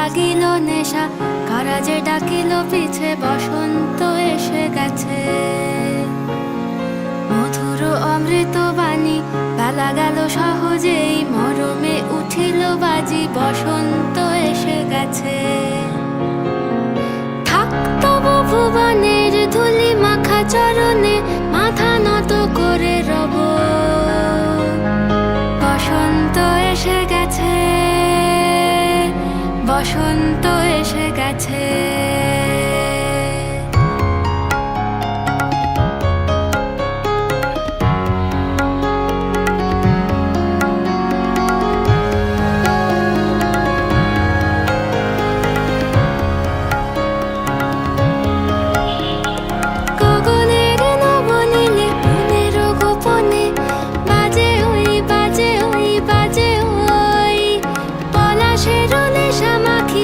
জাগিল নেশা, কারা যে ডাকিল পিছে, বসন্ত এসে গেছে। মধুর অমৃত বাণী, বেলা গেল সহজেই, মরমে উঠিল বাজি, বসন্ত এসে গেছে। থাকতব ভুবনের ধুলি মাখা চরণে, মাথা নত করে রব। বসন্ত এসে গেছে, বসন্ত এসে গেছে। গগনের নবনীলে মনের গোপনে, বাজে ওই বাজে ওই বাজে ওই, পলাশের নেশা মাখি